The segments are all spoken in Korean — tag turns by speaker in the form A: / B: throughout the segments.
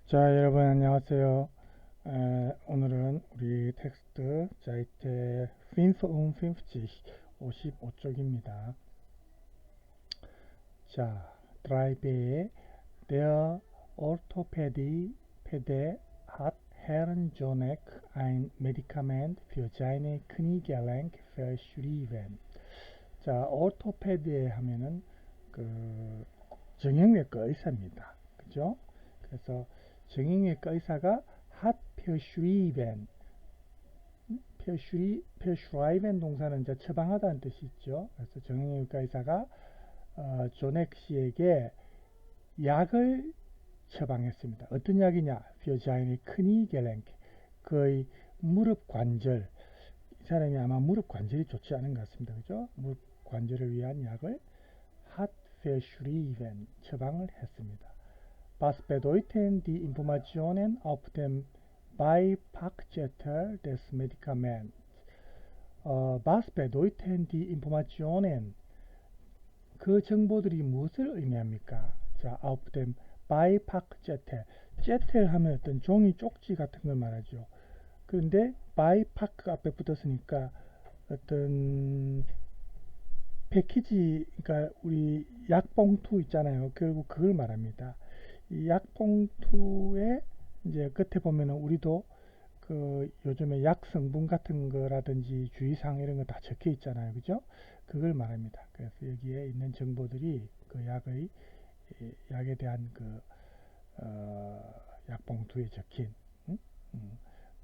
A: 자, 여러분 안녕하세요. 오늘은 우리 텍스트 Seite 55, 55쪽입니다. 자, 3b Der Orthopäde hat Herrn Jonek ein Medikament für seine Kniegelenk verschrieben. 자, orthoped 하면은 그 정형외과 의사입니다. 그죠? 그래서 정형외과 의사가 hat verschrieben, verschrieben 동사는 이제 처방하다는 뜻이 있죠. 그래서 정형외과 의사가 조넥 씨에게 약을 처방했습니다. 어떤 약이냐? für seine Kniegelenk, 그의 무릎 관절. 이 사람이 아마 무릎 관절이 좋지 않은 것 같습니다. 그죠? 무릎 관절을 위한 약을 hat verschrieben, 처방을 했습니다. Was bedeuten die Informationen auf dem Beipackzettel des Medikaments? Was bedeuten die Informationen? 그 정보들이 무엇을 의미합니까? 자, auf dem Beipackzettel. zettel 하면 어떤 종이 쪽지 같은 걸 말하죠. 그런데 Beipack 앞에 붙었으니까 어떤 패키지, 그러니까 우리 약봉투 있잖아요. 결국 그걸 말합니다. 이 약봉투에 이제 끝에 보면은 우리도 그 요즘에 약 성분 같은 거라든지 주의사항 이런 거 다 적혀 있잖아요. 그죠? 그걸 말합니다. 그래서 여기에 있는 정보들이 그 약에 대한 그 약봉투에 적힌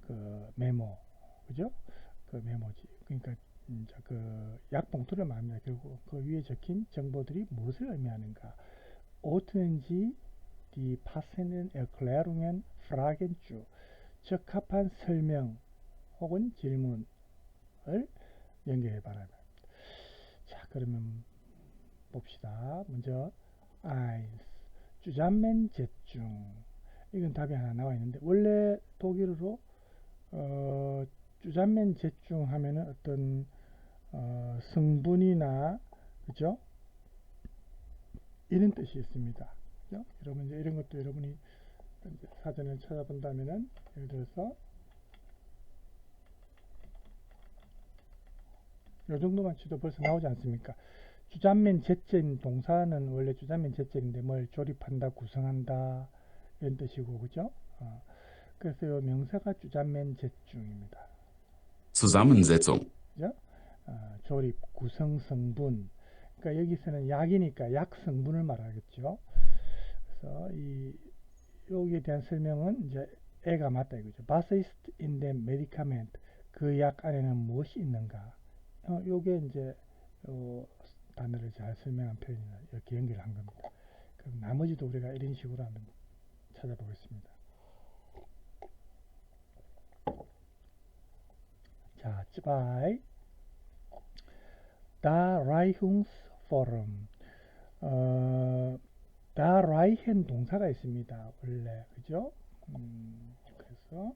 A: 그 메모, 그죠? 그 메모지. 그러니까 이제 그 약봉투를 말합니다. 결국 그 위에 적힌 정보들이 무엇을 의미하는가? Ordnen die passenden Erklärungen, Fragen zu. 적합한 설명 혹은 질문을 연결해 바랍니다. 자, 그러면 봅시다. 먼저 eins, Zusammensetzung. 이건 답이 하나 나와 있는데 원래 독일어로 Zusammensetzung 하면은 어떤 성분이나 그죠? 이런 뜻이 있습니다. 그죠? 여러분 이제 이런 것도 여러분이 사전을 찾아본다면은 예를 들어서 이 정도만 치도 벌써 나오지 않습니까? 주잔면 제체인 동사는 원래 주잔면 제체인데 뭘 조립한다, 구성한다 이런 뜻이고 그죠? 그래서 이 명사가 주잔면 제중입니다.
B: Zusammensetzung.
A: 그죠? 조립, 구성, 성분. 그러니까 여기서는 약이니까 약 성분을 말하겠죠. 그래서 이 여기에 대한 설명은 이제 애가 맞다 이거죠. Was ist in dem Medikament? 그 약 안에는 무엇이 있는가? 요게 이제 단어를 잘 설명한 표현이나 이렇게 연결한 겁니다. 그럼 나머지도 우리가 이런 식으로 한번 찾아보겠습니다. 자, 2. Darreichungsform. Darreichen 동사가 있습니다. 원래 그죠? 그래서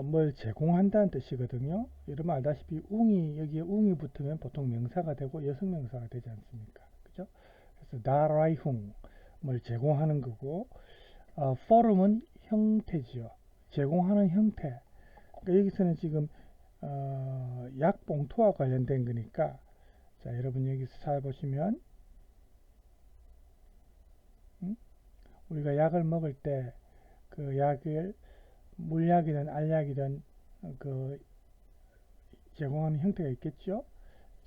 A: 뭘 제공한다는 뜻이거든요. 여러분 알다시피 여기에 웅이 붙으면 보통 명사가 되고 여성명사가 되지 않습니까? 그죠? 그래서 Darreichung, 뭘 제공하는 거고, form은 형태지요. 제공하는 형태. 그러니까 여기서는 지금 약 봉투와 관련된 거니까, 자, 여러분 여기서 찾아보시면 우리가 약을 먹을 때 그 약을 물약이든 알약이든 그 제공하는 형태가 있겠죠.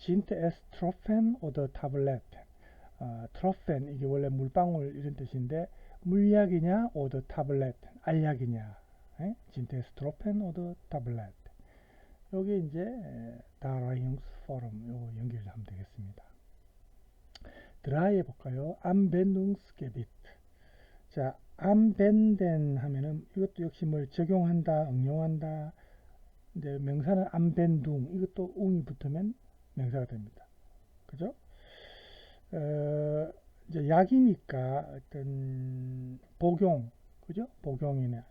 A: Sind es Tropfen oder Tabletten? 트로펜 이게 원래 물방울 이런 뜻인데 물약이냐 oder Tabletten 알약이냐? Sind es Tropfen oder Tabletten? 요게 이제 Darreichungsform 요거 연결하면 되겠습니다. 드라이 해볼까요? Anwendungsgebiet. 자, anwenden 하면은 이것도 역시 뭘 적용한다, 응용한다. 이제 명사는 anwendung, 이것도 ung이 붙으면 명사가 됩니다. 그죠? 이제 약이니까 어떤 복용, 그죠? 복용이나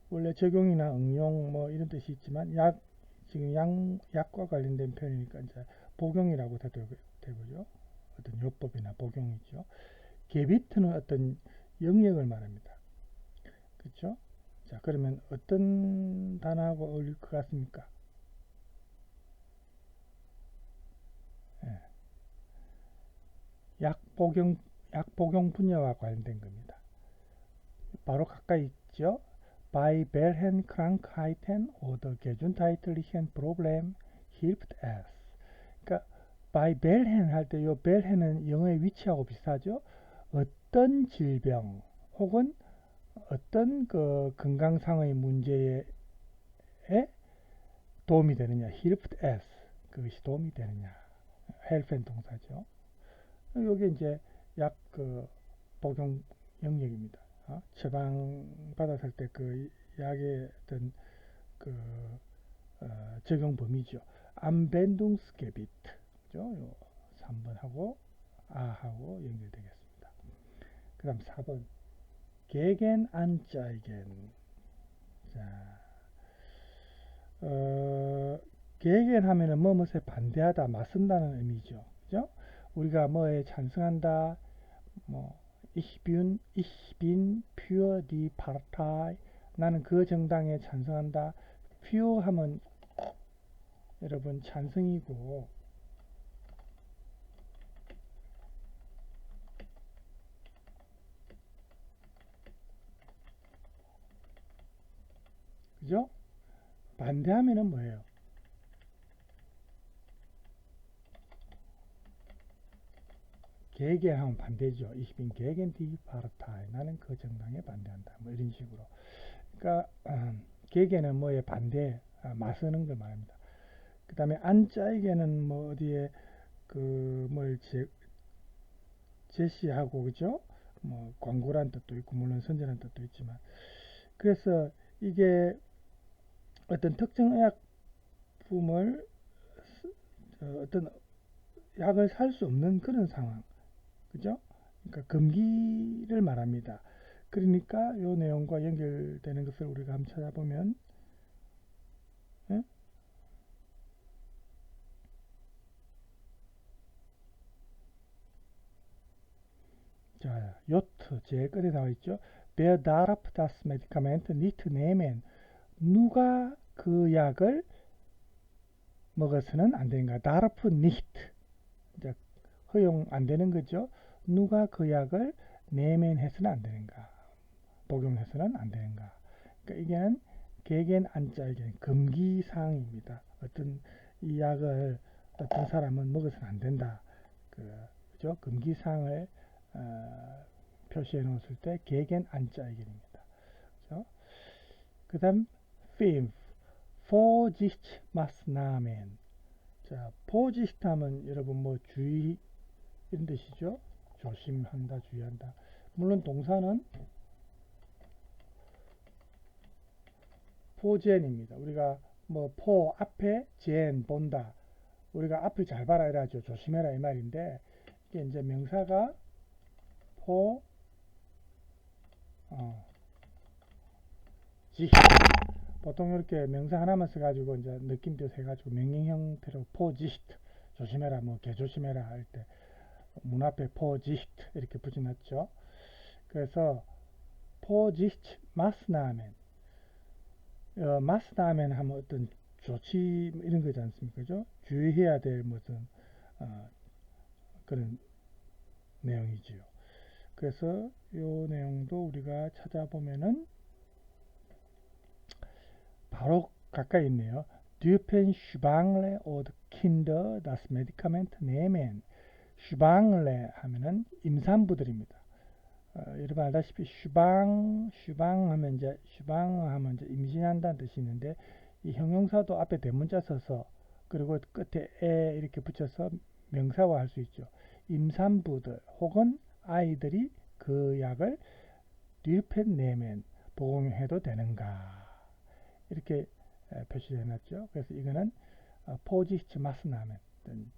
A: 원래 적용이나 응용 뭐 이런 뜻이 있지만 지금 약과 관련된 표현이니까 이제 복용이라고 되고요. 어떤 요법이나 복용이죠. 게비트는 어떤 영역을 말합니다. 그렇죠? 자, 그러면 어떤 단어하고 어울릴 것 같습니까? 예, 약복용 분야와 관련된 겁니다. 바로 가까이 있죠. Bei welchen Krankheiten oder gesundheitlichen Problemen hilft es? 그러니까 by welchen 할 때 요 welchen은 영어의 위치하고 비슷하죠. 어떤 질병 혹은 어떤 그 건강상의 문제에 도움이 되느냐, hilft es 그것이 도움이 되느냐, help는 동사죠. 요게 이제 약 그 복용 영역입니다. 처방 받았을 때 그 약의 어떤 그 적용 범위죠. Anwendungsgebiet 그죠? 요 3번하고 아하고 연결되겠습니다. 그 다음 4번 gegen anzeigen. 자, gegen 하면은 뭐뭐에 반대하다, 맞선다는 의미죠. 그죠? 우리가 뭐에 찬성한다, 뭐 ich bin für die Partei 나는 그 정당에 찬성한다. für 하면 여러분 찬성이고 그죠? 반대하면은 뭐예요? gegen하면 반대죠. ich bin gegen die Partei 나는 그 정당에 반대한다. 뭐 이런 식으로. 그러니까 gegen은 뭐에 반대, 맞서는 걸 말합니다. 그 다음에 안짜이게는 뭐 어디에 그뭘 제시하고 그죠? 뭐 광고란 뜻도 있고 물론 선전한 뜻도 있지만 그래서 이게 어떤 특정 의약품을 어떤 약을 살 수 없는 그런 상황 그죠? 그러니까 금기를 말합니다. 그러니까 이 내용과 연결되는 것을 우리가 한번 찾아보면 예? 자, 요트 제일 끝에 나와 있죠. Wer darf das Medikament nicht nehmen? 누가 그 약을 먹어서는 안 되는가? darf nicht. 이제 허용 안 되는 거죠. 누가 그 약을 nehmen 해서는 안 되는가? 복용해서는 안 되는가? 그러니까 이게는 gegen anzeigen 금기 사항입니다. 어떤 이 약을 어떤 사람은 먹어서는 안 된다. 그죠? 금기 사항을 표시해 놓았을 때 gegen anzeigen입니다. 그죠? 그다음 fifth Vorsichtsmaßnahmen. 자, Vorsicht 하면 여러분 뭐 주의 이런 뜻이죠. 조심한다, 주의한다. 물론 동사는 포젠입니다. 우리가 뭐 포 앞에 젠 본다. 우리가 앞을 잘 봐라 이라죠. 조심해라 이 말인데 이게 이제 명사가 포 지 보통 이렇게 명사 하나만 써가지고 이제 느낌표 해가지고 명령 형태로 포지스트 조심해라 뭐 개조심해라 할 때 문 앞에 포지스트 이렇게 붙여놨죠. 그래서 포지스트 마스나멘 마스나멘 하면 어떤 조치 이런 거지 않습니까? 그죠? 주의해야 될 무슨 그런 내용이지요. 그래서 이 내용도 우리가 찾아보면은 바로 가까이 있네요. Dürfen Schwangere oder Kinder das Medikament nehmen? Schwangere 하면은 임산부들입니다. 여러분 알다시피 슈방 하면 이제 임신한다는 뜻이 있는데 이 형용사도 앞에 대문자 써서 그리고 끝에 에 이렇게 붙여서 명사화 할 수 있죠. 임산부들 혹은 아이들이 그 약을 dürfen nehmen 복용해도 되는가? 이렇게 표시해 놨죠. 그래서 이거는 포지스트 마스나멘 어떤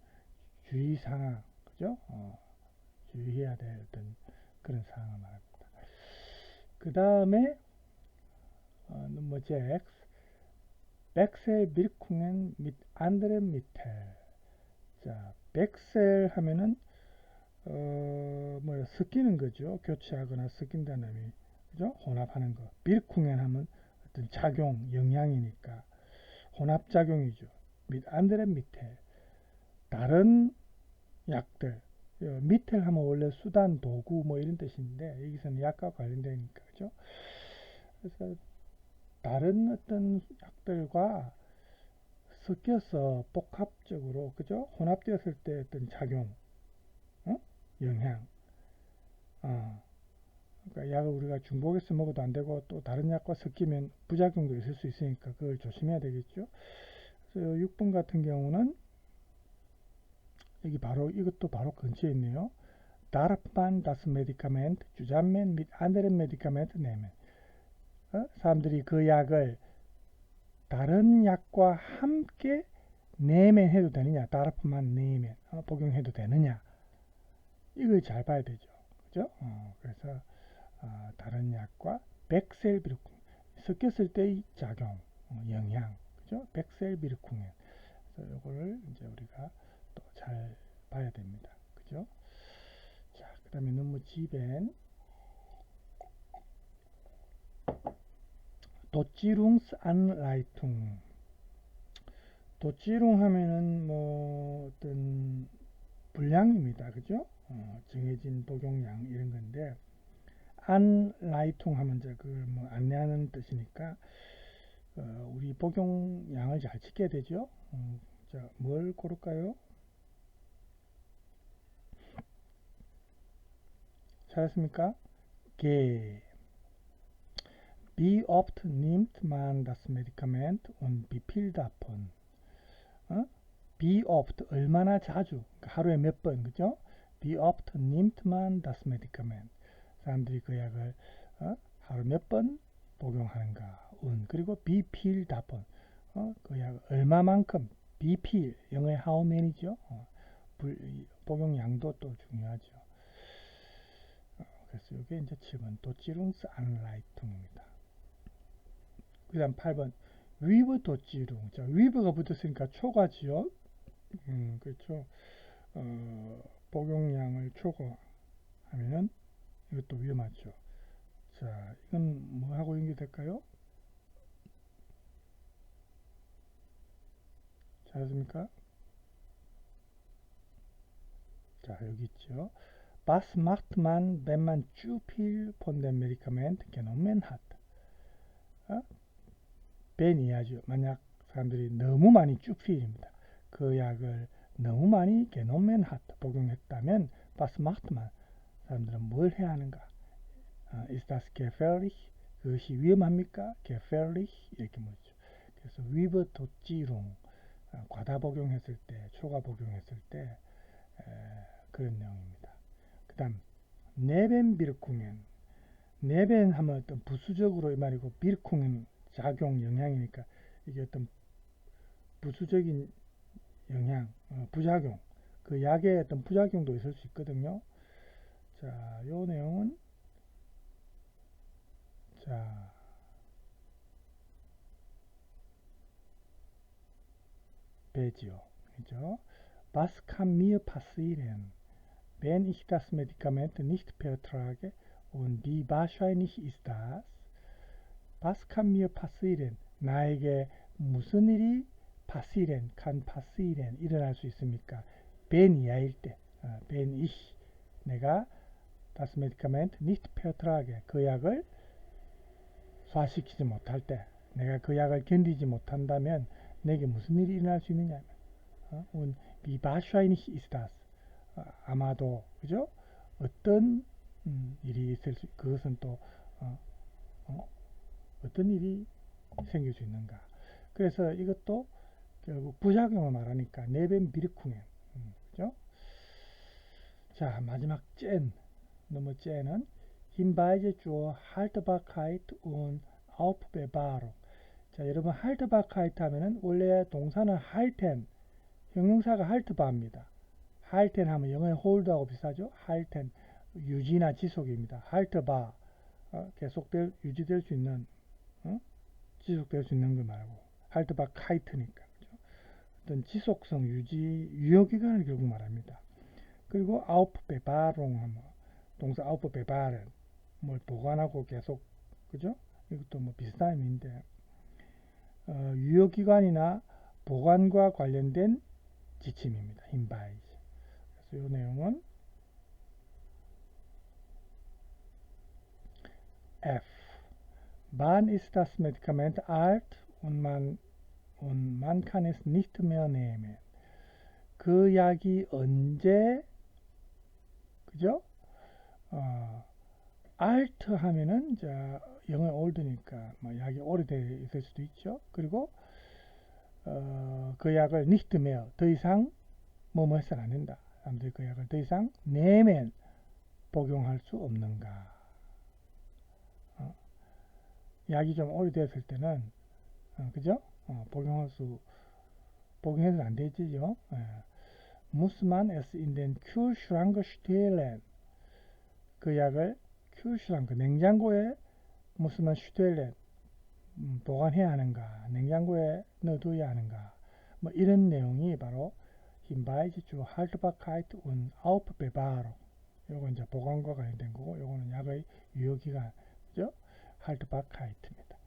A: 주의 상황, 그죠? 주의해야 될 어떤 그런 상황을 말합니다. 그 다음에 넘버 6 Wechselwirkungen mit anderen Mitteln. 자, 벡셀 하면은 뭐야, 섞이는 거죠. 교체하거나 섞인다는 의미. 그죠? 혼합하는 거. 비르쿵엔 하면 어떤 작용, 영향이니까 혼합작용이죠. 및 안드렌 밑에 다른 약들. 미텔 하면 원래 수단, 도구 뭐 이런 뜻인데 여기서는 약과 관련되니까 그죠? 그래서 다른 어떤 약들과 섞여서 복합적으로 그죠? 혼합되었을 때 어떤 작용, 어? 영향. 그러니까 약을 우리가 중복해서 먹어도 안 되고 또 다른 약과 섞이면 부작용도 있을 수 있으니까 그걸 조심해야 되겠죠. 그래서 6번 같은 경우는 여기 바로 이것도 바로 근처에 있네요. Darf man das Medikament zusammen mit anderen Medikamenten nehmen? 사람들이 그 약을 다른 약과 함께 내면 해도 되느냐? Darf man nehmen? 복용해도 되느냐? 이걸 잘 봐야 되죠. 그죠? 그래서 다른 약과 백셀비르쿵 섞였을 때의 작용, 영향, 그죠? 백셀비르쿵엔. 그래서 이거를 이제 우리가 또 잘 봐야 됩니다. 그죠? 자, 그다음에 너무 지벤 도찌룽스 안라이퉁. 도찌룽 하면은 뭐 어떤 분량입니다. 그죠? 정해진 복용량 이런 건데 안라이퉁 하면 이제 그걸 뭐 안내하는 뜻이니까 우리 복용량을 잘 지켜야 되죠. 자, 뭘 고를까요? 찾았습니까? 게. Wie oft nimmt man das Medikament und wie viel davon? Wie oft, 얼마나 자주, 하루에 몇 번, 그죠? Wie oft nimmt man das Medikament? 사람들이 그 약을 하루 몇 번 복용하는가? 그리고 wie viel davon? 그 약 얼마만큼? wie viel, 영어의 how many죠? 복용량도 또 중요하죠. 그래서 이게 이제 7번 도찌룽스 안라이퉁입니다. 그 다음 8번 위브 도찌룽. 자, 위브가 붙었으니까 초과지요. 그렇죠. 복용량을 초과하면은 이것도 위험하죠. 자, 이건 뭐하고 연결될까요? 잘했습니까? 자, 여기 있죠. Was macht man, wenn man zu viel von dem Medikament genommen hat? ben이야죠. 만약 사람들이 너무 많이 주필입니다. 그 약을 너무 많이 genommen hat, 복용했다면 was macht man? 사람들은 뭘 해야 하는가? Ist das gefährlich? 그것이 위험합니까? gefährlich? 이렇게 묻죠. 그래서 위브 도찌롱 과다 복용했을 때, 초과 복용했을 때 그런 내용입니다. 그 다음 네벤 비르쿵엔. 네벤 하면 어떤 부수적으로 이 말이고 비르쿵은 작용, 영향이니까 이게 어떤 부수적인 영향, 부작용, 그 약의 어떤 부작용도 있을 수 있거든요. 자, 요 내용은 자, 배지요. 그죠? Was kann mir passieren, wenn ich das Medikament nicht vertrage und wie wahrscheinlich ist das? Was kann mir passieren? 나에게 무슨 일이 kann passieren 일어날 수 있습니까? wenn 이하일 때, wenn ich 내가 das Medikament nicht vertrage 그 약을 소화시키지 못할 때, 내가 그 약을 견디지 못한다면 내게 무슨 일이 일어날 수 있느냐? und wie wahrscheinlich ist das? 아마도 그죠? 어떤 일이 있을 수, 그것은 또 어떤 일이 생길 수 있는가? 그래서 이것도 결국 부작용을 말하니까 네벤 비르쿵엔, 그죠? 자, 마지막 젠, 넘어 젠은 Hinweise zur Haltbarkeit und Aufbewahrung. 자, 여러분 Haltbarkeit 하면은 원래 동사는 halten, 형용사가 haltbar입니다. halten 하면 영어의 hold하고 비슷하죠? halten, 유지나 지속입니다. haltbar, 유지될 수 있는, 지속될 수 있는 걸 말하고 haltbarkeit니까. 그렇죠? 어떤 지속성, 유지, 유효기간을 결국 말합니다. 그리고 aufbewahrung 하면 동사 aufbewahren 뭘 보관하고 계속 그죠? 이것도 뭐 비슷한 의미인데 유효기간이나 보관과 관련된 지침입니다. Hinweis. 그래서 이 내용은 F. Wann ist das Medikament alt und man kann es nicht mehr nehmen? 그 약이 언제 그죠? alt 하면은 자 영어 올드니까 뭐 약이 오래돼 있을 수도 있죠. 그리고 그 약을 nicht mehr 더 이상 뭐뭐 해서는 안 된다. 사람들이 그 약을 더 이상 nehmen 복용할 수 없는가? 약이 좀 오래됐을 때는 그죠? 복용해서는 안 되지요. Muss man es in den Kühlschrank stellen? 그 약을 Kühlschrank 냉장고에 muss man stellen 보관해야 하는가? 냉장고에 넣어둬야 하는가? 뭐 이런 내용이 바로 Hinweis zu Haltbarkeit und Aufbewahrung. 요건 이제 보관과 관련된 거고, 요거는 약의 유효기간, 그죠? Haltbarkeit입니다.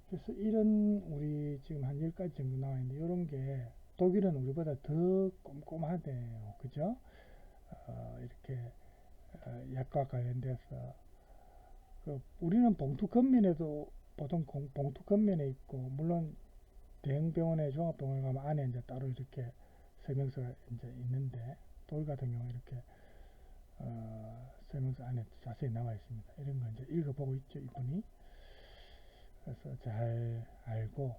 A: 그래서 이런 우리 지금 한 10가지 정도 나와 있는데 이런 게 독일은 우리보다 더 꼼꼼하대요. 그죠? 이렇게 약과 관련돼서 우리는 봉투 겉면에도 보통 봉투 겉면에 있고 물론 대형 병원에 종합병원에 가면 안에 이제 따로 이렇게 설명서가 이제 있는데 독일 같은 경우 이렇게 설명서 안에 자세히 나와 있습니다. 이런 거 이제 읽어보고 있죠, 이분이. 그래서 잘 알고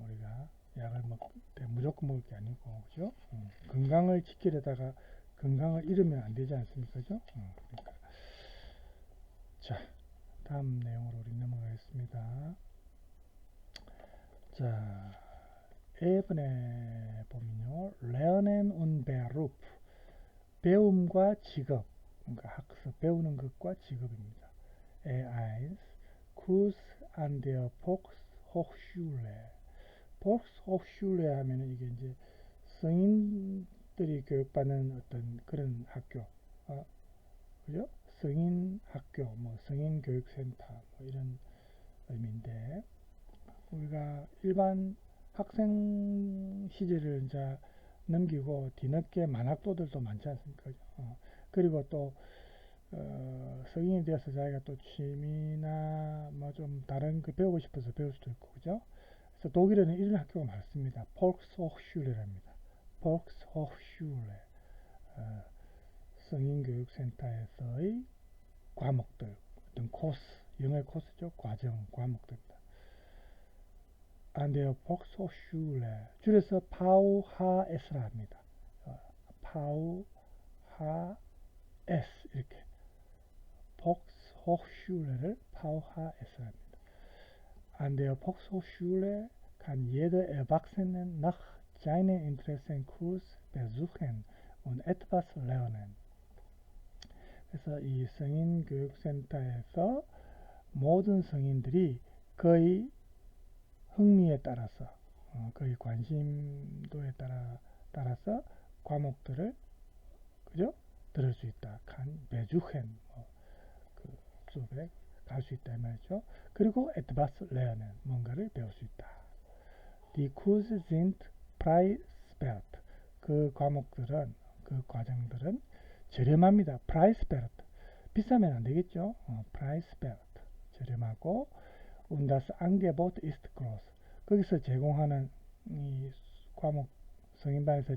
A: 우리가 약을 무조건 먹을 게 아니고, 그죠? 건강을 지키려다가 건강을 잃으면 안 되지 않습니까, 그죠? 그러니까. 자, 다음 내용으로 우리 넘어가겠습니다. 자, 1번에 보면요, Lernen und Beruf, 배움과 직업, 그러니까 학습, 배우는 것과 직업입니다. A1, Kurs an der Volkshochschule. Volkshochschule 하면은 이게 이제 성인들이 교육받는 어떤 그런 학교, 그죠? 성인 학교, 뭐 성인 교육센터, 뭐 이런 의미인데, 우리가 일반 학생 시절을 이제 넘기고 뒤늦게 만학도들도 많지 않습니까? 그리고 또 성인이 되어서 자기가 또 취미나 뭐 좀 다른 거 배우고 싶어서 배울 수도 있고, 그죠? 그래서 독일에는 이런 학교가 많습니다. Volkshochschule랍니다. Volkshochschule. 성인교육센터에서의 과목들, 어떤 코스, 영어 코스죠. 과정, 과목들입니다. An der Volkshochschule, 줄여서 VHS라 합니다. VHS 이렇게 Volkshochschule를 VHS라 합니다. An der Volkshochschule kann jeder Erwachsene nach seinen Interessen Kurs besuchen und etwas lernen. 그래서 이 성인교육센터에서 모든 성인들이 그의 흥미에 따라서 그의 관심도에 따라서 과목들을 그죠? 들을 수 있다. besuchen 그 수업에 갈 수 있다 이 말이죠. 그리고 etwas lernen 뭔가를 배울 수 있다. Die Kurse sind preiswert. 그 과목들은 그 과정들은 저렴합니다. preiswert 비싸면 안 되겠죠. preiswert 저렴하고 und das Angebot ist groß. 거기서 제공하는 이 과목 성인반에서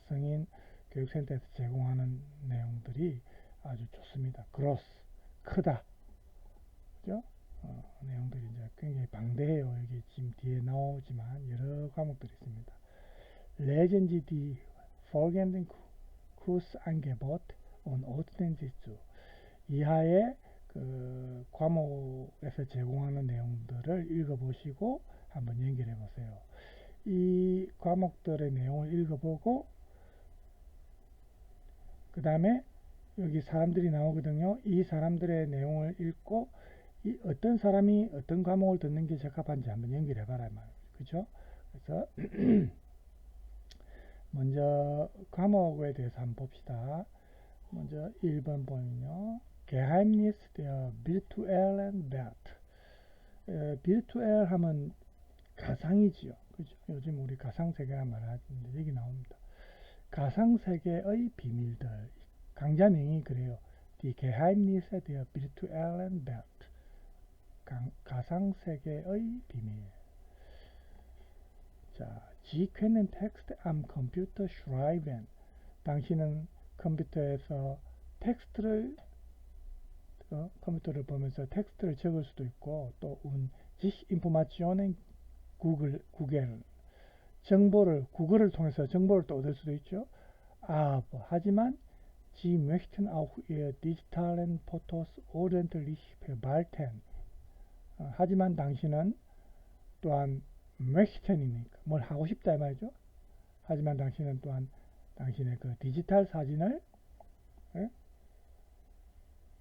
A: 성인 교육센터에서 제공하는 내용들이 아주 좋습니다. groß 크다. 그죠? 내용들이 이제 굉장히 방대해요. 여기 지금 뒤에 나오지만 여러 과목들이 있습니다. Lesen Sie die folgenden Kursangebot und ordnen Sie zu. 이하의 그 과목에서 제공하는 내용들을 읽어보시고 한번 연결해 보세요. 이 과목들의 내용을 읽어보고 그 다음에 여기 사람들이 나오거든요. 이 사람들의 내용을 읽고 이 어떤 사람이 어떤 과목을 듣는 게 적합한지 한번 연결해 봐라. 그죠? 그래서 먼저 과목에 대해서 한번 봅시다. 먼저 1번 보면요. Geheimnis der virtuellen Welt. virtual 하면 가상이지요. 그죠? 요즘 우리 가상세계란 말 하는데 여기 나옵니다. 가상세계의 비밀들. 강좌명이 그래요. Die Geheimnisse der virtuellen Welt. 가상세계의 비밀. 자, Sie können Text am Computer schreiben. 당신은 컴퓨터에서 컴퓨터를 보면서 텍스트를 적을 수도 있고, 또 sich Informationen Google 구글을 통해서 정보를 또 얻을 수도 있죠. 하지만 Sie möchten auch Ihre digitalen Fotos ordentlich verwalten. 하지만 당신은 또한 möchten이니까 뭘 하고 싶다 이 말이죠. 하지만 당신은 또한 당신의 그 디지털 사진을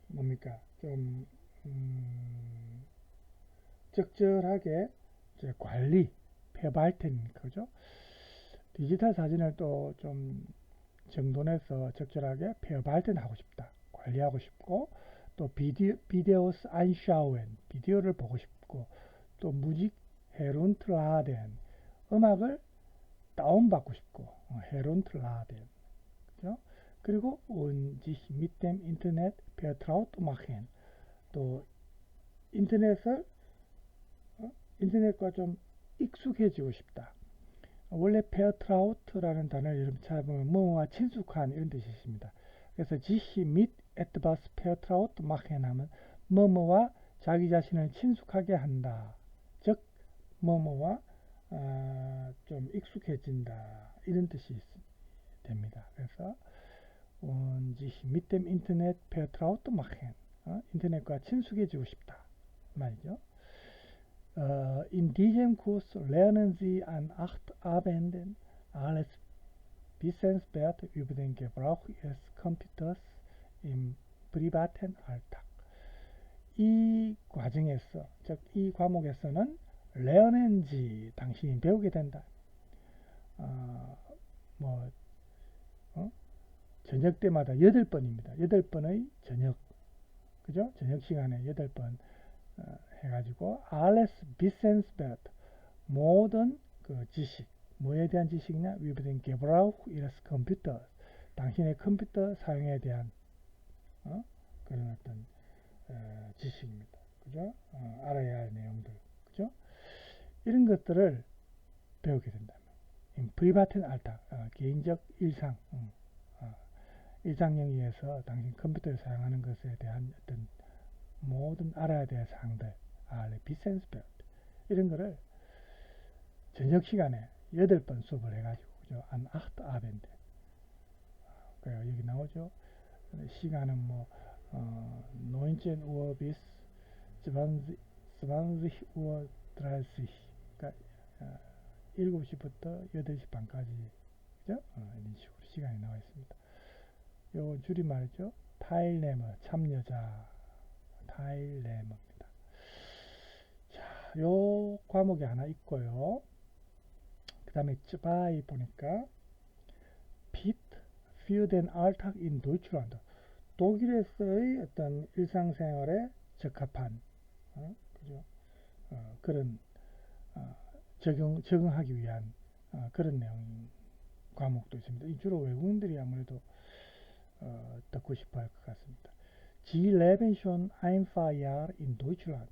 A: 뭡니까 좀 적절하게 이제 관리 verwalten이니까 그죠? 디지털 사진을 또 좀 정돈해서 적절하게 verwalten 하고 싶다, 관리하고 싶고, 또 비디오스 anschauen 비디오를 보고 싶고, 또 무직 herunterladen 음악을 다운받고 싶고, herunterladen 그죠? 그리고 sich mit dem Internet vertraut machen 또 인터넷과 좀 익숙해지고 싶다. 원래 vertraut라는 단어를 여러분 찾아보면 뭐와 친숙한 이런 뜻이 있습니다. 그래서 sich mit etwas vertraut machen 하면 뭐뭐와 자기 자신을 친숙하게 한다. 즉 뭐뭐와 좀 익숙해진다 이런 뜻이 됩니다. 그래서 sich mit dem Internet vertraut machen 인터넷과 친숙해지고 싶다 말이죠. In diesem Kurs lernen Sie an 8 Abenden alles Wissenswerte über den Gebrauch Ihres Computers im privaten Alltag. 이 과정에서, 즉 이 과목에서는 lernen Sie 당신이 배우게 된다. 저녁 때마다 8번입니다. 8번의 저녁, 그죠? 저녁 시간에 8번 해가지고 alles Wissenswert 모든 그 지식, 뭐에 대한 지식이냐? über den Gebrauch Ihres Computers 당신의 컴퓨터 사용에 대한 그런 어떤 지식입니다. 그죠? 알아야 할 내용들, 그죠? 이런 것들을 배우게 된다면 privaten Alltag 개인적 일상 일상 영역에서 당신 컴퓨터를 사용하는 것에 대한 어떤 모든 알아야 될 사항들, 비센스벨트 이런 거를 저녁 시간에 8번 수업을 해가지고 그죠? an 8 Abend 그래요. 여기 나오죠. 시간은 뭐 19 bis 20 30 그러니까 7시부터 8시 반까지 그죠? 이런 식으로 시간이 나와 있습니다. 요 줄임말이죠. 타일네머 참여자 타일네머입니다. 자, 요 과목이 하나 있고요. 그 다음에 쯔바이 보니까 Pit für den Alltag in Deutschland 독일에서의 어떤 일상생활에 적합한 그죠? 그런 적응하기 위한 그런 내용 과목도 있습니다. 이 주로 외국인들이 아무래도 듣고 싶어 할 것 같습니다. Sie leben schon ein paar Jahre in Deutschland.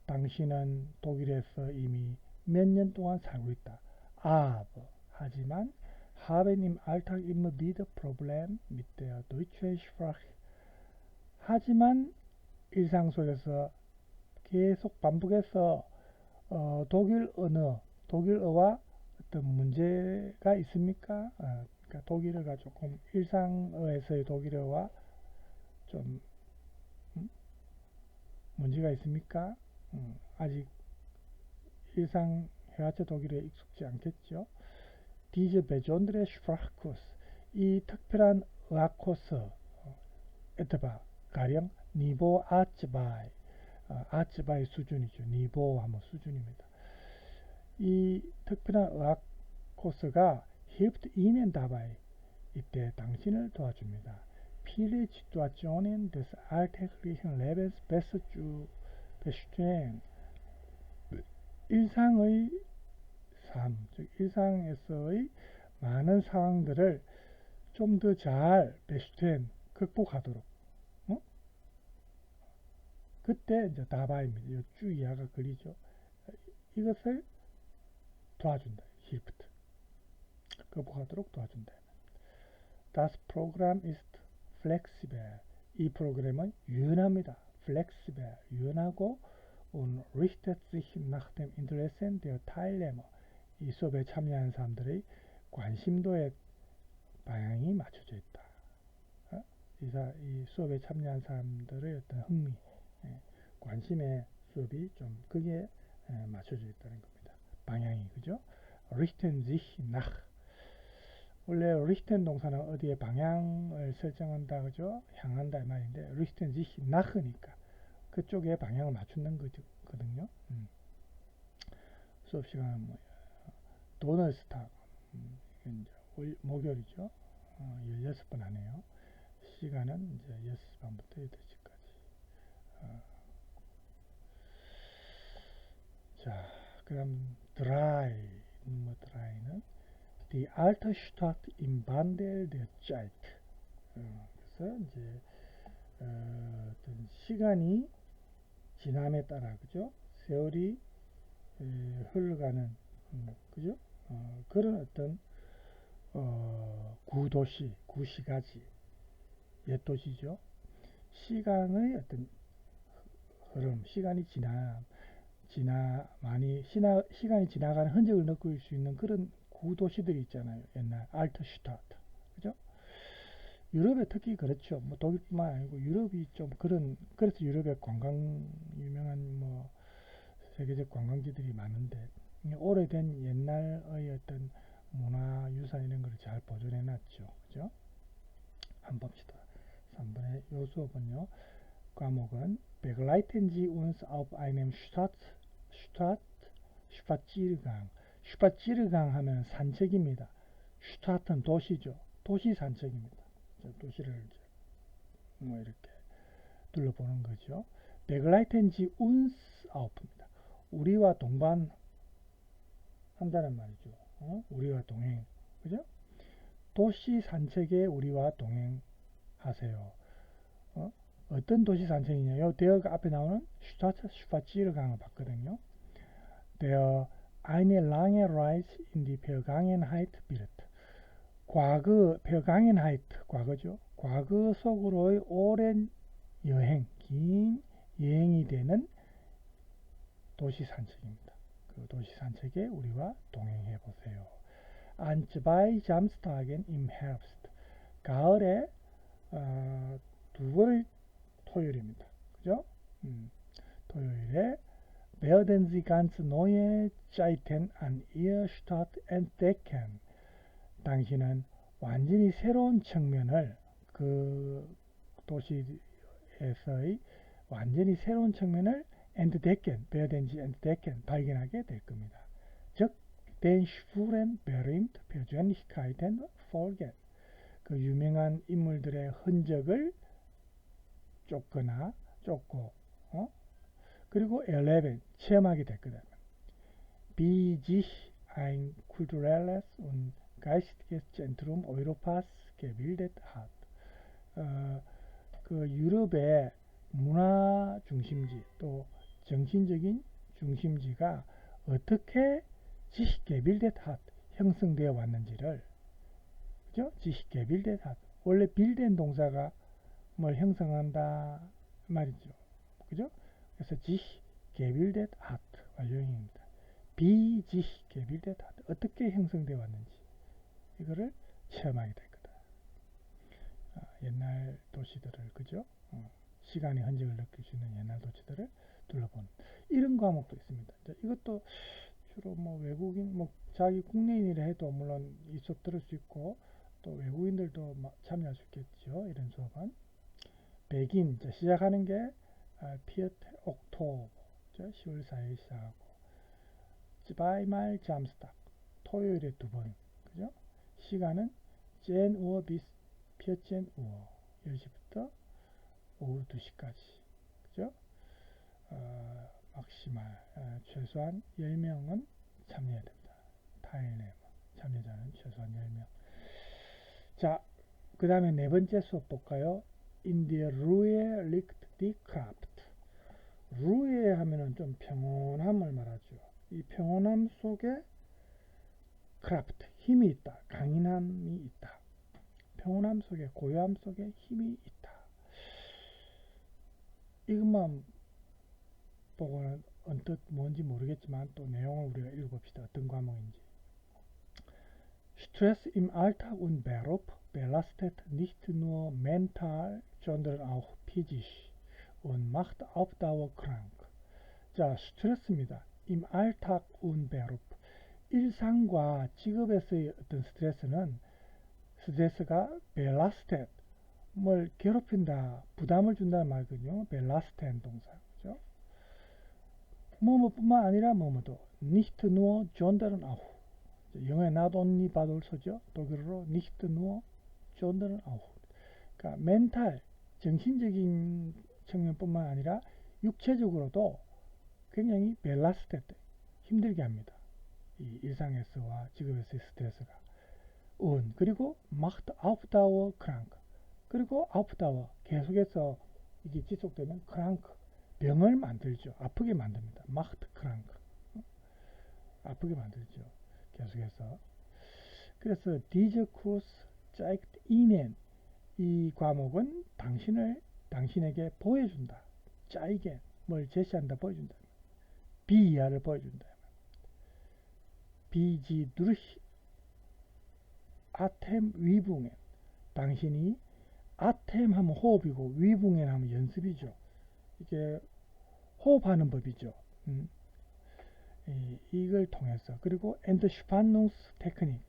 A: 당신은 독일에서 이미 몇 년 동안 살고 있다. Aber, 하지만 haben im Alltag immer wieder Probleme mit der deutschen Sprache. 하지만 일상 속에서 계속 반복해서 독일어와 어떤 문제가 있습니까? 그러니까 독일어가 조금 일상어에서의 독일어와 좀 문제가 있습니까? 아직 일상 회화체 독일어에 익숙지 않겠죠? Diese besondere Sprachkurs 이 특별한 의학 코스 etwa 가령 니보 아츠바이 아츠바이 수준이죠. 니보 하면 수준입니다. 이 특별한 의학 코스가 hilft Ihnen dabei. 이때 당신을 도와줍니다. Viele Situationen des alltäglichen Lebens besser zu verstehen. 일상의 삶, 즉 일상에서의 많은 상황들을 좀 더 잘 verstehen, 극복하도록. 그때 이제 다바입니다. 쭉 이하가 걸리죠. 이것을 도와준다. hilft. 극복하도록 도와준다. Das Programm ist flexibel. 이 프로그램은 유연합니다. flexibel, 유연하고 und richtet sich nach dem Interessen der Teilnehmer. 이 수업에 참여하는 사람들의 관심도에 방향이 맞춰져 있다. 이 수업에 참여한 사람들의 어떤 흥미, 관심의 수업이 좀 크게 맞춰져 있다는 겁니다. 방향이, 그죠? richten sich nach. 원래 richten 동사는 어디에 방향을 설정한다, 그죠? 향한다 이 말인데, richten sich nach니까 그쪽에 방향을 맞추는 거거든요. 수업 시간은 뭐야? 도너스탁, 목요일이죠. 16번 하네요. 시간은 이제 6시 반부터 8시까지. 자, 그럼 드라이, 드라이는 Die alte Stadt im Wandel der Zeit. 그래서 이제 어떤 시간이 지남에 따라, 그죠? 세월이 흘러가는, 그죠? 그런 어떤 구도시, 구시가지, 옛 도시죠. 시간의 어떤 흐름, 시간이 시간이 지나가는 흔적을 느낄 수 있는 그런 구도시들이 있잖아요. 옛날 알트슈타트, 그죠? 유럽에 특히 그렇죠. 뭐 독일뿐만 아니고 유럽이 좀 그래서 유럽에 유명한 뭐 세계적 관광지들이 많은데, 오래된 옛날의 어떤 문화 유산 이런 걸 잘 보존해 놨죠. 그죠? 한번 봅시다. 3번의 요 수업은요. 과목은 Begleiten Sie uns auf einem Spaziergang. 슈파치르강 하면 산책입니다. 슈타트는 도시죠. 도시 산책입니다. 도시를 이제 뭐 이렇게 둘러보는 거죠. Begleiten Sie uns auf입니다. 우리와 동반한다는 말이죠. 우리와 동행, 그죠? 도시 산책에 우리와 동행하세요. 어떤 도시 산책이냐? 요 대어가 앞에 나오는 슈파치르강을 봤거든요. Der eine lange Reise in die Vergangenheit bild. Vergangenheit, 과거죠. 과거 속으로의 오랜 여행, 긴 여행이 되는 도시 산책입니다. 그 도시 산책에 우리와 동행해 보세요. An zwei Samstagen im Herbst. 가을에 두 번의 토요일입니다. 그죠? 토요일에 werden Sie ganz neue Zeiten an Ihr Stadt entdecken. 당신은 완전히 새로운 측면을, 그 도시에서의 완전히 새로운 측면을 werden Sie entdecken, 발견하게 될 겁니다. 즉, den Spuren berühmter Persönlichkeiten folgen. 그 유명한 인물들의 흔적을 쫓고, 그리고 erleben, 체험하게 될 거다. Wie sich ein kulturelles und geistiges Zentrum Europas gebildet hat. 그 유럽의 문화 중심지 또 정신적인 중심지가 어떻게 sich gebildet hat, 형성되어 왔는지를, 그죠? sich gebildet hat. 원래 빌된 동사가 뭘 형성한다 말이죠. 그죠? 그래서 sich gebildet hat 완료형입니다. wie sich gebildet hat, 어떻게 형성되어 왔는지 이거를 체험하게 될 거다. 옛날 도시들을, 그죠? 시간의 흔적을 느낄 수 있는 옛날 도시들을 둘러보는 이런 과목도 있습니다. 이것도 주로 뭐 외국인, 뭐 자기 국내인이라 해도 물론 이 수업 들을 수 있고 또 외국인들도 참여할 수 있겠죠. 이런 수업은 백인, 시작하는 게 피어트 옥토버, 10월 4일 시작하고, zweimal Samstag, 토요일에 두 번, 그죠? 시간은 10 Uhr bis 14 Uhr. 10시부터 오후 2시까지. 그죠? 막시말, 최소한 10명은 참여해야 됩니다. 타일네머, 참여자는 최소한 10명. 자, 그 다음에 네 번째 수업 볼까요? In der Ruhe liegt die Kraft. 루에 하면은 좀 평온함을 말하죠. 이 평온함 속에 크라프트, 힘이 있다. 강인함이 있다. 평온함 속에, 고요함 속에 힘이 있다. 이것만 보고는 언뜻 뭔지 모르겠지만 또 내용을 우리가 읽어봅시다. 어떤 과목인지. Stress im Alltag und Beruf belastet nicht nur mental, sondern auch physisch und macht auf Dauer krank. 자, 스트레스입니다. Im Alltag und Beruf. 일상과 직업에서의 어떤 스트레스가 belasted, 뭘 괴롭힌다, 부담을 준다는 말이거든요. belasted 동사. 그죠? 뭐뭐뿐만 아니라 뭐뭐도. nicht nur, sondern auch. 영어에 not only 받을 소죠. 독일어로 nicht nur, sondern auch. 그러니까 멘탈, 정신적인 측면뿐만 아니라 육체적으로도 굉장히 belasted, 힘들게 합니다. 이 일상에서와 직업에서의 스트레스가. 그리고 macht auf Dauer krank. 그리고 auf Dauer, 계속해서 이게 지속되면 krank, 병을 만들죠. 아프게 만듭니다. macht krank. 아프게 만들죠. 계속해서. 그래서 diese Kurs zeigt Ihnen, 이 과목은 당신에게 보여준다. zeigen, 뭘 제시한다, 보여준다. 비이하를 보여준다. 비지 durch Atemübungen. 당신이 아템 하면 호흡이고 위붕엔 하면 연습이죠. 이게 호흡하는 법이죠. 이걸 통해서. 그리고 Entspannungstechnik.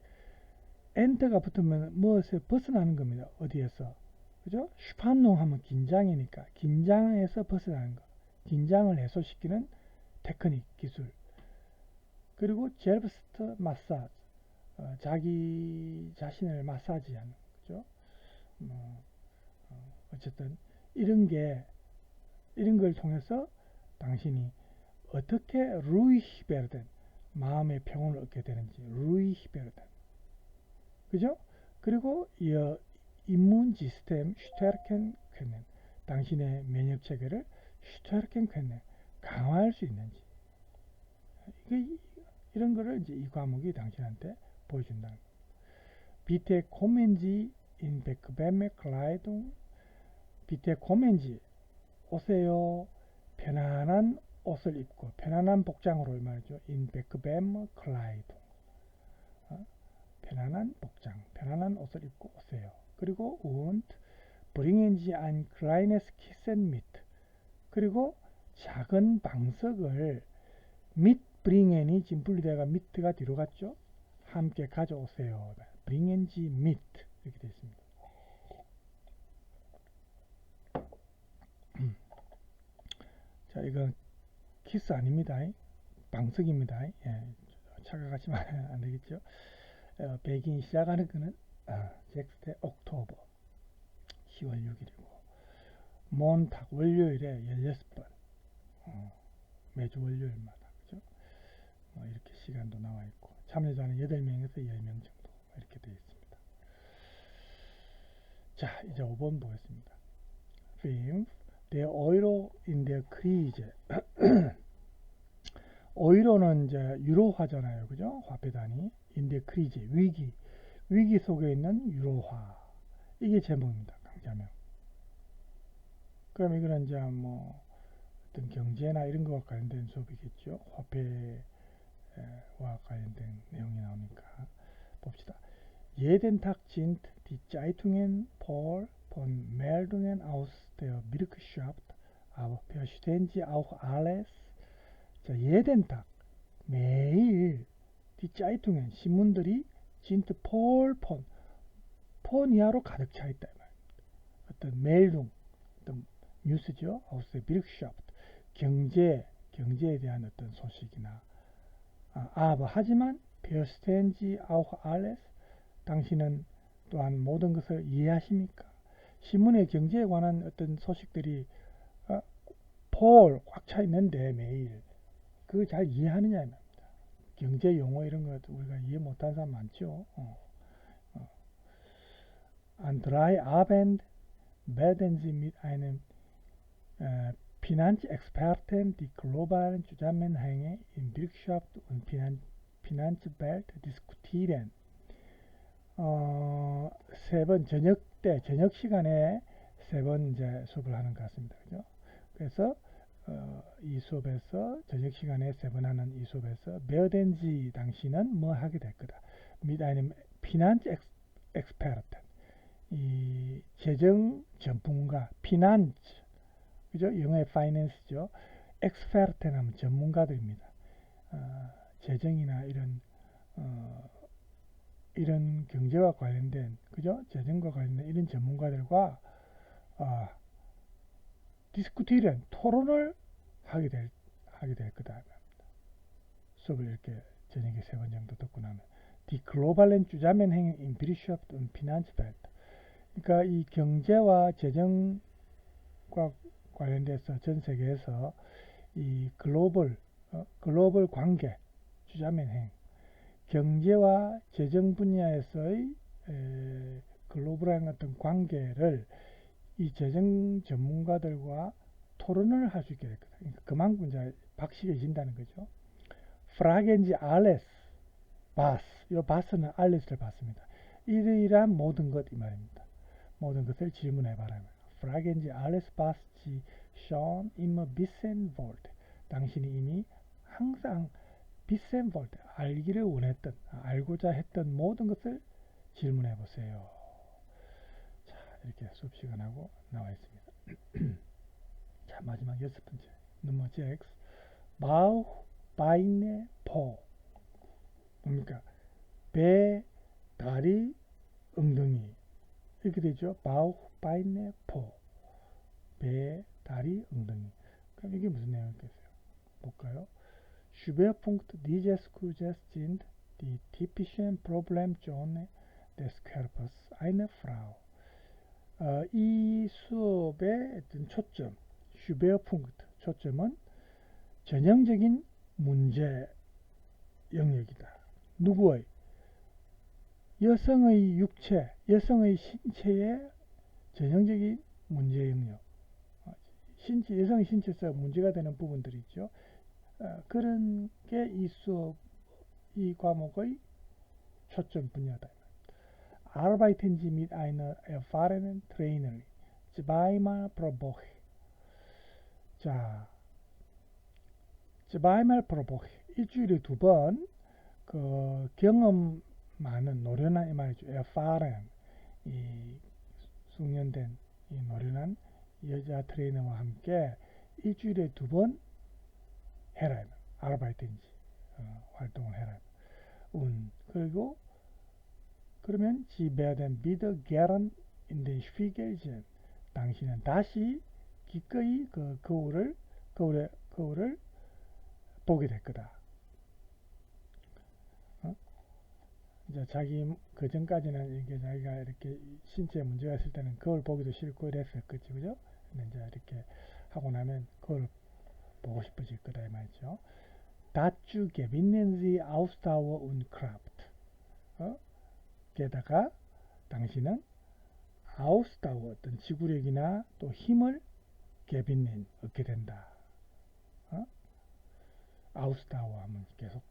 A: 엔터가 붙으면 무엇에 벗어나는 겁니다. 어디에서? 그죠? Spannung 하면 긴장이니까 긴장에서 벗어나는 거. 긴장을 해소시키는 테크닉, 기술. 그리고 젤브스트 마사지, 자기 자신을 마사지하는 거죠. 어쨌든 이런 걸 통해서 당신이 어떻게 루이히베르덴, 마음의 평온을 얻게 되는지. 루이히베르덴, 그죠? 그리고 임문 시스템 슈테르켄 퀘넨, 당신의 면역 체계를 슈테르켄 퀘넨, 강화할 수 있는지. 이런 거를 이제 이 과목이 당신한테 보여준다는 겁니다. 비테 코멘지 인 베크베메 클라이동. 비테 코멘지, 오세요. 편안한 옷을 입고, 편안한 복장으로 말이죠. 인 베크베메 클라이동. 편안한 복장, 편안한 옷을 입고 오세요. 그리고 und bringen Sie ein kleines Kissen mit. 그리고 작은 방석을 mit bringen이 지금 분리되가 mit가 뒤로 갔죠. 함께 가져오세요. bringen Sie mit 이렇게 되어 있습니다. 자, 이건 키스 아닙니다. 방석입니다. 예, 착각하시면 안 되겠죠. 백인이 시작하는 거는 잭스테 옥토버 10월 6일이고 몬탁 월요일에 16번, 매주 월요일마다. 그죠? 이렇게 시간도 나와 있고 참여자는 8명에서 10명 정도 이렇게 되어 있습니다. 자, 이제 5번 보겠습니다. 5. Der Euro in der Krise. 오이로는 이제 유로화잖아요. 그죠? 화폐단위. 인데 크리즈, 위기 속에 있는 유로화. 이게 제목입니다. 강좌명. 그럼 이거는 이제 뭐 어떤 경제나 이런 것과 관련된 수업이겠죠. 화폐와 관련된 내용이 나오니까 봅시다. Jeden Tag sind die Zeitungen voll von Meldungen aus der Wirtschaft, aber verstehen Sie auch alles? 자, jeden Tag, 매일 die Zeitungen, 신문들이 sind voll von, 폰 이하로 가득 차 있다. 어떤 Meldung, 어떤 뉴스죠. aus der Wirtschaft, 경제에 대한 어떤 소식이나 aber 하지만 verstehen Sie auch alles? 당신은 또한 모든 것을 이해하십니까? 신문의 경제에 관한 어떤 소식들이 폴 꽉 차 있는데 매일 그걸 잘 이해하느냐 이 말입니다. 경제 용어 이런 거 우리가 이해 못하는 사람 많죠. An drei Abend werden Sie mit einem Finanzexperten die globalen Zusammenhänge in Wirtschaft und Finanzwelt diskutieren. 세 번 저녁 시간에 세 번 이제 수업을 하는 것 같습니다. 그죠? 그래서 이 수업에서 저녁 시간에 세 번 하는 이 수업에서 werden Sie 당신은 뭐 하게 될 거다. mit einem Finanzexperten 이 재정 전문가 피난츠 그죠? 영어의 파이낸스죠. 엑스퍼트는 하면 전문가들입니다. 재정이나 이런 경제와 관련된 그죠? 재정과 관련된 이런 전문가들과 디스쿠티는 토론을 하게 될 거다. 수업을 이렇게 저녁에 세 번 정도 듣고 나면 Die globalen Zusammenhänge in Wirtschaft und Finanzwelt 그러니까 이 경제와 재정과 관련돼서 전 세계에서 이 글로벌 관계, 주자면행, 경제와 재정 분야에서의 글로벌한 어떤 관계를 이 재정 전문가들과 토론을 할 수 있게 될 거다. 그러니까 그만큼 이제 박식해진다는 거죠. 프라겐지 알레스 바스, 이 바스는 알레스를 받습니다. 이러이러한 모든 것 이 말입니다. 모든 것을 질문해봐라. Fragen Sie alles, was Sie schon immer wissen wollten. 당신이 이미 항상 wissen wollten, 알기를 원했던, 알고자 했던 모든 것을 질문해보세요. 자, 이렇게 수업 시간하고 나와 있습니다. 자, 마지막 6번째. Nummer 6. Bauch, Beine, Po. 뭡니까? 배, 다리, 엉덩이. 이렇게 되죠. Bauch, Beine, Po. 배, 다리, 엉덩이. 그럼 이게 무슨 내용이겠어요? 볼까요? Schwerpunkt dieses Kurses sind die typischen Problemzone des Körpers einer Frau. 이 수업의 어떤 초점, Schwerpunkt, 초점은 전형적인 문제 영역이다. 누구의? 여성의 육체, 여성의 신체의 전형적인 문제 영역. 여성의 신체에서 문제가 되는 부분들이 있죠. 그런 게 이 수업, 이 과목의 초점 분야다. Arbeiten Sie mit einer erfahrenen Trainerin zweimal pro Woche. 자, zweimal pro Woche. 일주일에 두 번, 경험 많은, 노련한 이 말이죠. erfahren. 이 숙련된, 이 노련한 여자 트레이너와 함께 일주일에 두 번 해라. 아르바이트인지 활동을 해라. 그리고 그러면 Sie werden wieder gern in den Spiegel sehen. 당신은 다시 기꺼이 그 거울을 보게 될 거다. 이제 자기 그 전까지는 이게 자기가 이렇게 신체에 문제가 있을 때는 거울 보기도 싫고 이랬었겠지, 그죠? 근데 이제 이렇게 하고 나면 거울 보고 싶어질 거다 이 말이죠. Dazu gewinnen Sie Ausdauer und Kraft. 게다가 당신은 Ausdauer 어떤 지구력이나 또 힘을 gewinnen 얻게 된다. Ausdauer 하면 계속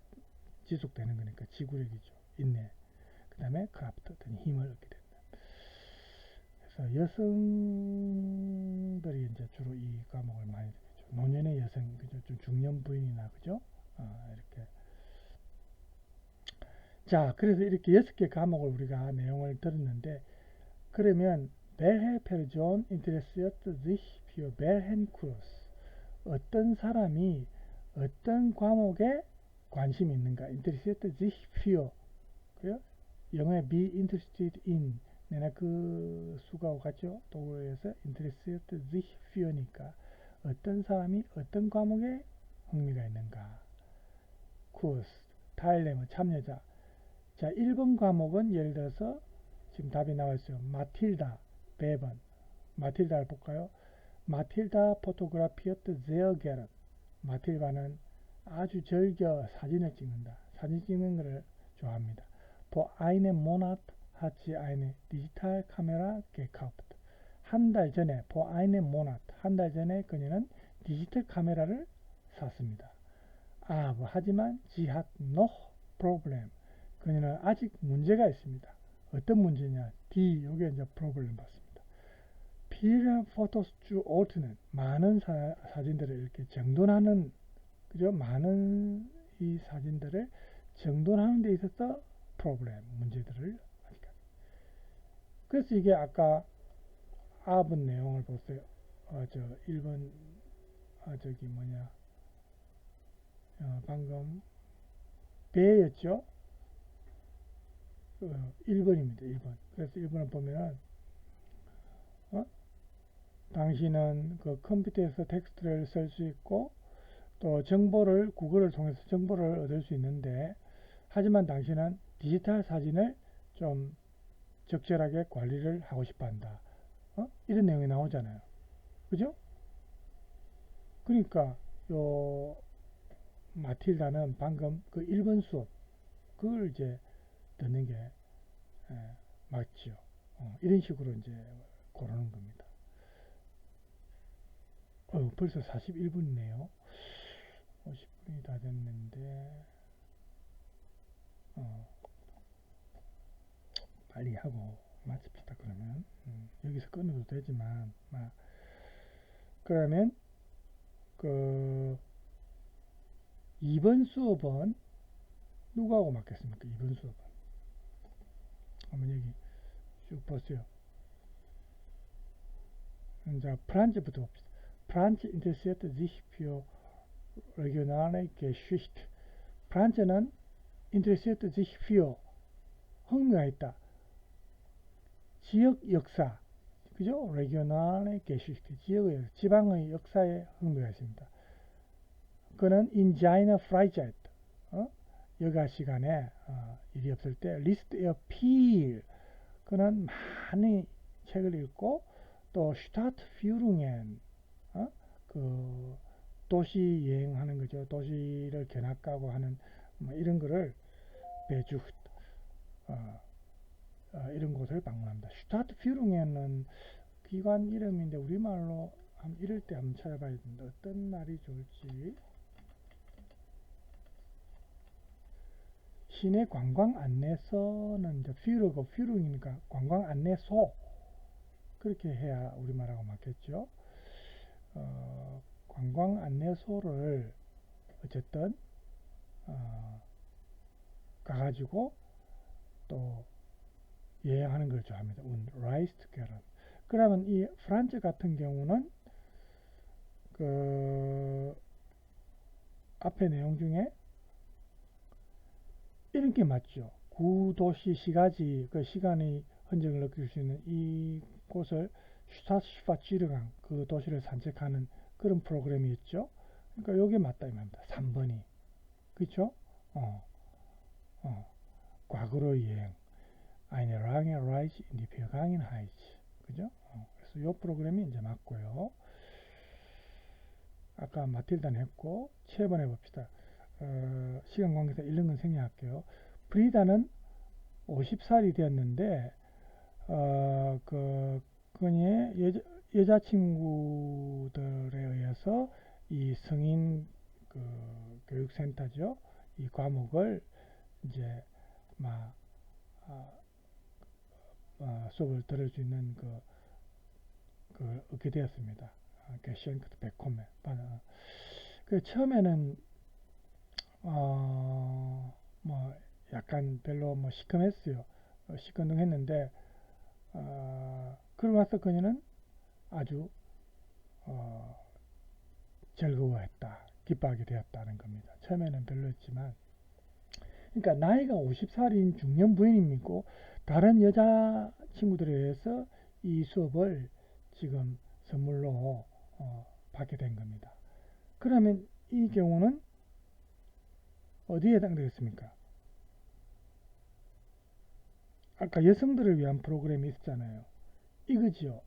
A: 지속되는 거니까 지구력이죠. 인내. 그 다음에 크라프트 어떤 힘을 얻게 된다. 그래서 여성들이 이제 주로 이 과목을 많이 듣죠. 노년의 여성, 그죠? 좀 중년 부인이나 그죠? 이렇게. 자, 그래서 이렇게 6개 과목을 우리가 내용을 들었는데, 그러면 welche Person interessiert sich für welchen Kurs? 어떤 사람이 어떤 과목에 관심이 있는가? interessiert sich für 그래요? 영어에 be interested in 내가 그 수가 같죠? 도구에서 interessiert sich für니까 어떤 사람이 어떤 과목에 흥미가 있는가? course, 타일레머 참여자 자, 1번 과목은 예를 들어서 지금 답이 나와 있어요. 마틸다, 베번. 마틸다를 볼까요? 마틸다 포토그라피어트 제어게런. 마틸다는 아주 즐겨 사진을 찍는다. 사진 찍는 것을 좋아합니다. For eine Monat hat sie eine Digitalkamera gekauft. 한 달 전에, for einen Monat, 한 달 전에 그녀는 디지털 카메라를 샀습니다. 하지만 sie hat noch Problem. 그녀는 아직 문제가 있습니다. 어떤 문제냐? D, 요게 이제 프로블렘 받습니다. Viele Fotos zu ordnen. 많은 사진들을 이렇게 정돈하는, 그죠? 많은 이 사진들을 정돈하는 데 있어서 프로블렘, 문제들을 하니까. 그래서 이게 아까 앞은 내용을 보세요. 1번, 방금 배였죠? 1번입니다. 1번. 그래서 1번을 보면은, 당신은 그 컴퓨터에서 텍스트를 쓸 수 있고, 또 정보를, 구글을 통해서 정보를 얻을 수 있는데, 하지만 당신은 디지털 사진을 좀 적절하게 관리를 하고 싶어 한다. 이런 내용이 나오잖아요. 그죠? 그러니까, 마틸다는 방금 그 1번 수업, 그걸 이제 듣는 게 맞죠. 이런 식으로 이제 고르는 겁니다. 벌써 41분이네요. 50분이 다 됐는데, 빨리 하고 마칩시다. 그러면 여기서 끊어도 되지만, 그러면 그 2번 수업은 누구하고 맞겠습니까? 2번 수업은 한번 여기 쭉 보세요. 자, 프란츠부터 봅시다. 프란츠 interessiert sich für regionale Geschichte. 프란츠는 interessiert sich für, 흥미가 있다. 지역 역사, 그죠? regionale Geschichte, 지역의 역사, 지방의 역사에 흥미가 있습니다. 그는 in seiner Freizeit, 여가 시간에 일이 없을 때 liest er viel, 그는 많이 책을 읽고 또 Stadtführungen, 그 도시 여행하는 거죠. 도시를 견학가고 하는 이런 거를 매주 이런 곳을 방문합니다. Stadtführingen은 기관 이름인데 우리말로 이럴 때 한번 찾아봐야 됩니다. 어떤 말이 좋을지. 시내 관광 안내소는 이제 퓨르고 퓨르이니까 관광 안내소, 그렇게 해야 우리말하고 맞겠죠. 관광 안내소를 어쨌든 가가지고 또 여행하는 걸 좋아합니다. reist gern. 그러면 이 프란츠 같은 경우는 그 앞에 내용 중에 이런 게 맞죠. 구도시 시가지, 그 시간의 흔적을 느낄 수 있는 이 곳을 슈타시파치르강, 그 도시를 산책하는 그런 프로그램이 있죠. 그러니까 요게 맞다 이 말입니다. 3번이. 그쵸? 과거로 여행. Eine lange Reise in die Vergangenheit. 그죠? 그래서 요 프로그램이 이제 맞고요. 아까 마틸다는 했고, 7번 해봅시다. 시간 관계상 읽는 건 생략할게요. 브리다는 50살이 되었는데, 그녀의 여자친구들에 의해서 이 성인 교육센터죠. 이 과목을 이제 수업을 들을 수 있는 얻게 되었습니다. 게셴크트 베콤에. 처음에는 약간 별로 시큰했어요. 시큰둥했는데 그러고 나서 그녀는 아주 즐거워했다, 기뻐하게 되었다는 겁니다. 처음에는 별로였지만, 그러니까 나이가 50살인 중년 부인이고 다른 여자 친구들에 의해서 이 수업을 지금 선물로 받게 된 겁니다. 그러면 이 경우는 어디에 해당되겠습니까? 아까 여성들을 위한 프로그램이 있었잖아요. 이거지요.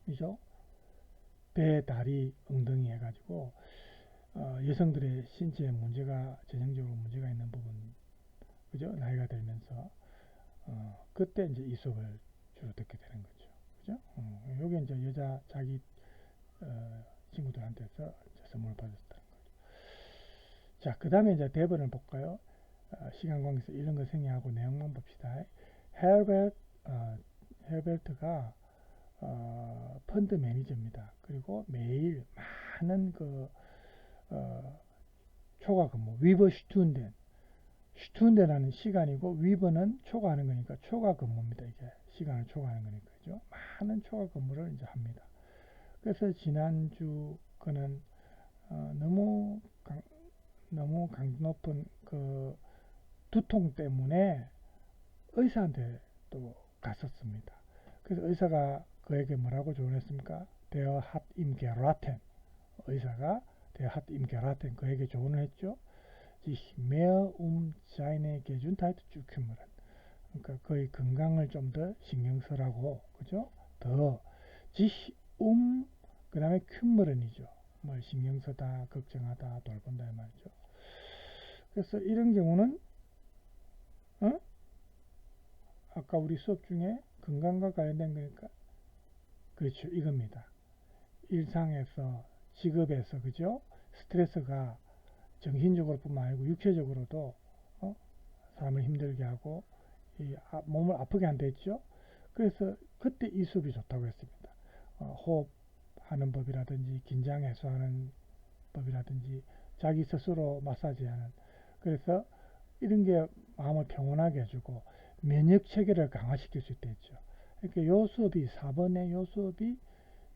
A: 그죠? 배, 다리, 엉덩이 해가지고 여성들의 신체에 문제가 전형적으로 문제가 있는 부분, 그죠? 나이가 들면서 그때 이제 이 수업을 주로 듣게 되는 거죠. 그죠? 요게 이제 여자 자기 친구들한테서 이제 선물 받았다는 거죠. 자, 그 다음에 이제 대본을 볼까요? 시간 관계에서 이런 거 생략하고 내용만 봅시다. 헤르베르트가 펀드 매니저입니다. 그리고 매일 많은 초과 근무, 위버 슈툰덴라는 시간이고 위버는 초과하는 거니까 초과 근무입니다. 이게 시간을 초과하는 거니까 그죠? 많은 초과 근무를 이제 합니다. 그래서 지난주 그는 너무 강도 높은 그 두통 때문에 의사한테 또 갔었습니다. 그래서 의사가 그에게 뭐라고 조언했습니까? Der hat ihm geraten. 의사가 Der hat ihm geraten. 그에게 조언을 했죠. sich mehr seine Gesundheit zu kümmern. 그러니까 그의 건강을 좀 더 신경 쓰라고, 그죠? 더 sich 그 다음에 kümmeren이죠. 뭘 신경 쓰다, 걱정하다, 돌본다 이 말이죠. 그래서 이런 경우는 아까 우리 수업 중에 건강과 관련된 거니까 그렇죠. 이겁니다. 일상에서 직업에서 그죠? 스트레스가 정신적으로 뿐만 아니고 육체적으로도 사람을 힘들게 하고 몸을 아프게 한다 했죠. 그래서 그때 이 수업이 좋다고 했습니다. 호흡하는 법이라든지 긴장 해소하는 법이라든지 자기 스스로 마사지하는, 그래서 이런 게 마음을 평온하게 해주고 면역 체계를 강화시킬 수 있겠죠. 그러니까 요 수업이 4번의 요 수업이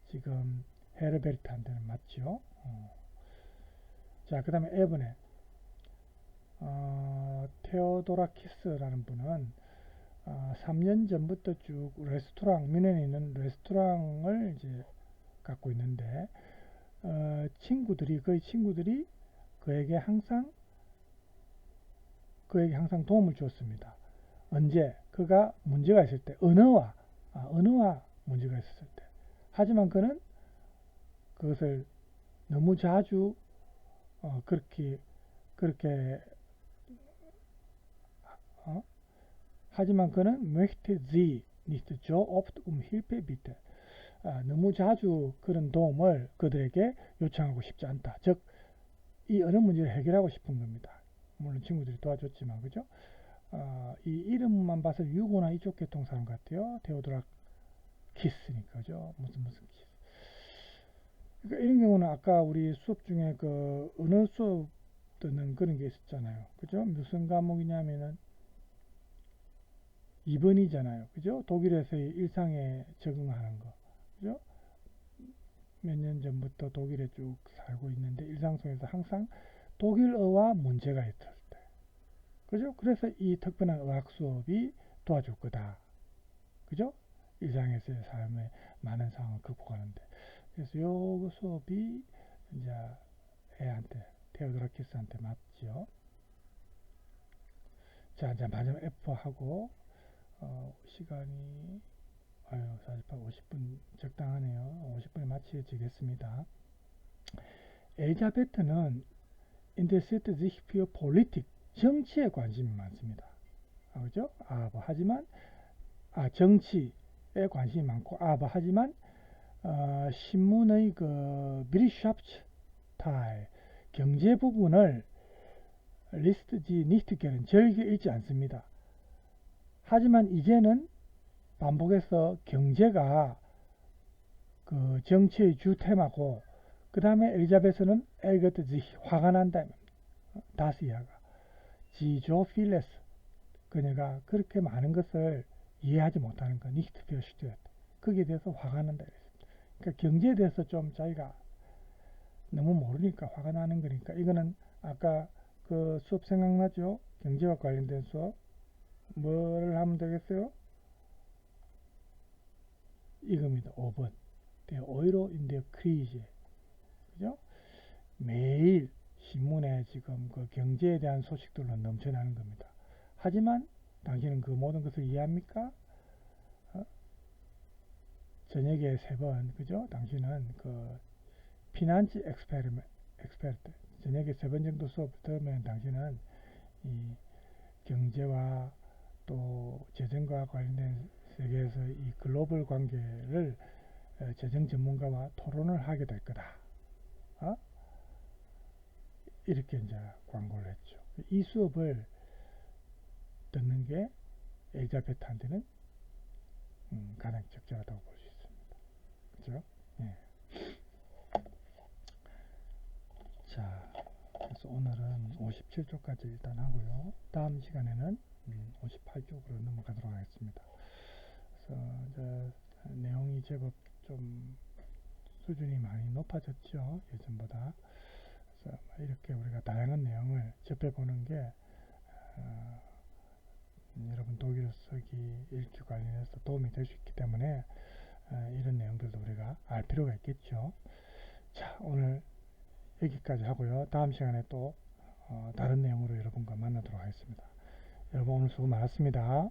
A: 지금 헤르베르트한테는 맞죠. 자, 그 다음에 F번에 테오도라키스라는 분은 3년 전부터 쭉 레스토랑, 뮌헨에 있는 레스토랑을 이제 갖고 있는데 그의 친구들이 그에게 항상 도움을 주었습니다. 언제? 그가 문제가 있을 때, 언어와 문제가 있었을 때. 하지만 그는 그것을 너무 자주 그렇게 하지만 그는 möchte sie nicht so oft Hilfe bitten. 너무 자주 그런 도움을 그들에게 요청하고 싶지 않다. 즉, 이 언어 문제를 해결하고 싶은 겁니다. 물론 친구들이 도와줬지만, 그죠? 이 이름만 봐서 유고나 이쪽 계통 사람 같아요. 테오도라 키스니까, 그죠? 무슨 키스. 그러니까 이런 경우는 아까 우리 수업 중에 그 언어 수업 듣는 그런 게 있었잖아요. 그죠? 무슨 과목이냐면은 2번이잖아요. 그죠? 독일에서의 일상에 적응하는 거. 그죠? 몇 년 전부터 독일에 쭉 살고 있는데 일상 속에서 항상 독일어와 문제가 있을 때. 그죠? 그래서 이 특별한 의학 수업이 도와줄 거다. 그죠? 일상에서의 삶의 많은 상황을 극복하는데. 그래서 요 수업이 이제 테오도라키스한테 맞죠. 자, 이제 마지막 F하고 시간이 48, 50분 적당하네요. 50분에 마치겠습니다. 엘자베트는 interessiert sich für Politik, 정치에 관심이 많습니다. 그죠? 하지만 정치에 관심이 많고 하지만 신문의 그 Wirtschaftsteil, 경제 부분을 리스트 지 니트게는 즐겨 읽지 않습니다. 하지만 이제는 반복해서 경제가 그 정치의 주 테마고, 그 다음에 엘리자베스는 엘거트 화가 난다. 다시아가 지조필레스, 그녀가 그렇게 많은 것을 이해하지 못하는 거, 니히트 필슈트였다. 거기에 대해서 화가 난다. 그러니까 경제에 대해서 좀 자기가 너무 모르니까 화가 나는 거니까, 이거는 아까 그 수업 생각나죠? 경제와 관련된 수업. 뭐를 하면 되겠어요? 이겁니다. 5번. 오이로 인데 크리즈. 그죠? 매일 신문에 지금 그 경제에 대한 소식들로 넘쳐나는 겁니다. 하지만 당신은 그 모든 것을 이해합니까? 저녁에 3번, 그죠? 당신은 그 피난치 엑스페르트, 저녁에 3번 정도 수업을 들으면 당신은 이 경제와 또 재정과 관련된 세계에서 이 글로벌 관계를 재정 전문가와 토론을 하게 될 거다. 어? 이렇게 이제 광고를 했죠. 이 수업을 듣는 게 엘자베트한테는 가장 적절하다고 볼 수 있습니다. 그죠? 예. 자, 그래서 오늘은 57쪽까지 일단 하고요. 다음 시간에는 58쪽으로 넘어가도록 하겠습니다. 그래서 이제 내용이 제법 좀 수준이 많이 높아졌죠. 예전보다. 그래서 이렇게 우리가 다양한 내용을 접해보는 게 여러분 독일 쓰기 일주 관련해서 도움이 될 수 있기 때문에 이런 내용들도 우리가 알 필요가 있겠죠. 자, 오늘 여기까지 하고요. 다음 시간에 또 다른 내용으로 여러분과 만나도록 하겠습니다. 여러분 오늘 수고 많았습니다.